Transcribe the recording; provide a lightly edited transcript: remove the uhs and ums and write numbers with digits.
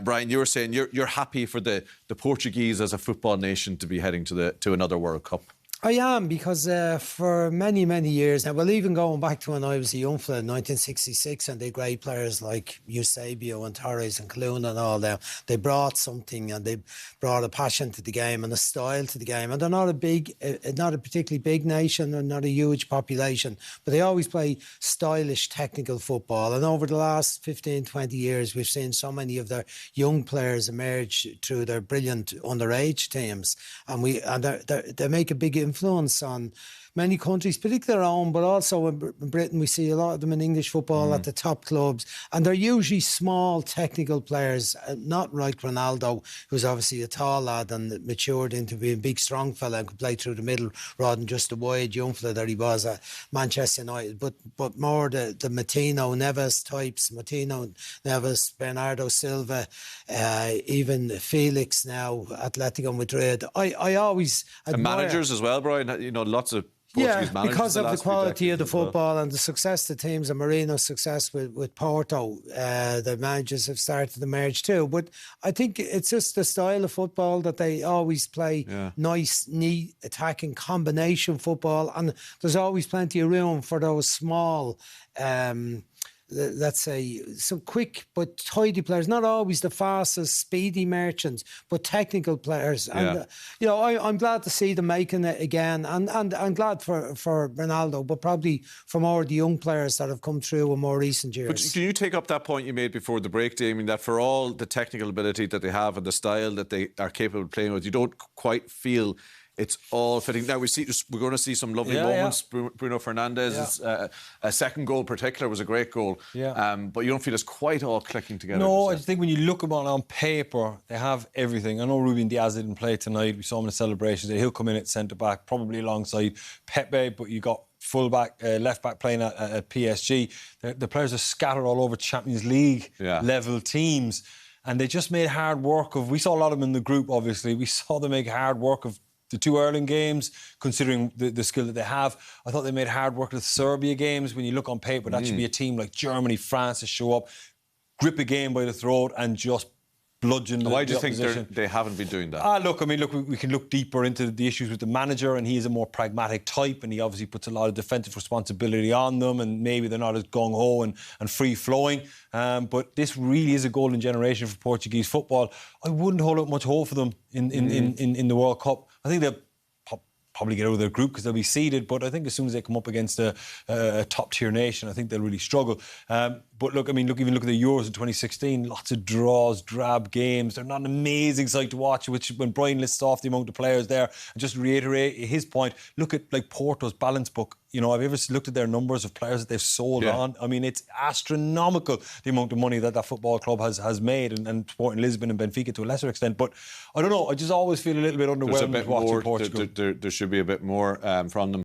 Brian, you were saying you're happy for the Portuguese as a football nation to be heading to another World Cup. I am, because for many, many years now, well, even going back to when I was a young fella in 1966, and they great players like Eusebio and Torres and Coluna and all them, they brought something, and they brought a passion to the game and a style to the game. And they're not a particularly big nation, and not a huge population, but they always play stylish, technical football. And over the last 15, 20 years, we've seen so many of their young players emerge through their brilliant underage teams, and they make a big influence on many countries, particularly our own, but also in Britain. We see a lot of them in English football at the top clubs, and they're usually small technical players, not like Ronaldo, who's obviously a tall lad and matured into being a big strong fella and could play through the middle rather than just a wide young fella that he was at Manchester United, but more the Martino Neves types, Bernardo Silva, even Felix now, Atletico Madrid. I always admire... And managers as well, Brian, you know, lots of Portuguese managers, because of the quality of the football and the success the teams, and Marino's success with Porto, the managers have started to emerge too. But I think it's just the style of football that they always play, nice, neat, attacking combination football, and there's always plenty of room for those small, let's say, some quick but tidy players, not always the fastest, speedy merchants, but technical players. And, you know, I'm glad to see them making it again. And I'm glad for Ronaldo, but probably for more of the young players that have come through in more recent years. But can you take up that point you made before the break, Damien, that for all the technical ability that they have and the style that they are capable of playing with, you don't quite feel it's all fitting. Now, we're going to see some lovely moments. Bruno Fernandes's a second goal in particular was a great goal. But you don't feel it's quite all clicking together. No, I think when you look at it on paper, they have everything. I know Ruben Diaz didn't play tonight. We saw him in the celebrations. He'll come in at centre-back, probably alongside Pepe, but you got full-back, left-back playing at PSG. The players are scattered all over Champions League level teams. And they just made hard work of... We saw a lot of them in the group, obviously. We saw them make hard work of the two Ireland games, considering the skill that they have. I thought they made hard work of the Serbia games. When you look on paper, that should be a team like Germany, France to show up, grip a game by the throat and just bludgeon the Why do you opposition. think they haven't been doing that? Look, we can look deeper into the issues with the manager, and he is a more pragmatic type, and he obviously puts a lot of defensive responsibility on them, and maybe they're not as gung-ho and free-flowing. But this really is a golden generation for Portuguese football. I wouldn't hold out much hope for them in the World Cup. I think they'll probably get out of their group because they'll be seeded, but I think as soon as they come up against a top-tier nation, I think they'll really struggle. But look, even look at the Euros in 2016, lots of draws, drab games. They're not an amazing sight to watch, which when Brian lists off the amount of players there, and just reiterate his point, look at like Porto's balance book. You know, I've ever looked at their numbers of players that they've sold on. I mean, it's astronomical, the amount of money that football club has made, and Sporting Lisbon and Benfica to a lesser extent. But I don't know, I just always feel a little bit underwhelmed watching Portugal. There should be a bit more from them.